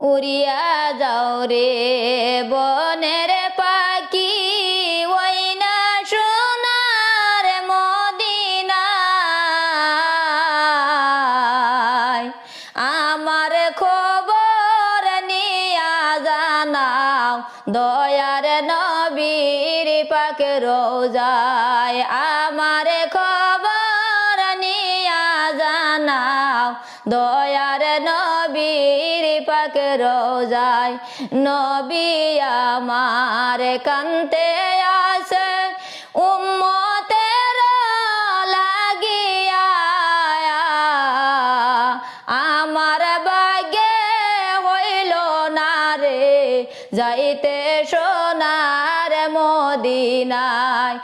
উড়িয়া যাও রে বনের পাখি ওই না সোনার মদিনায় আমার খবর নিয়া জানাও দয়ার নবীর পাক রোজায় আমার খবর নিয়া জানাও দয়ার নবীর পাক রোজায় নবী আমার কান্তে আসে উম্মতের লাগিয়া আমার ভাগ্যে হইল না রে যাইতে সোনার মদিনায়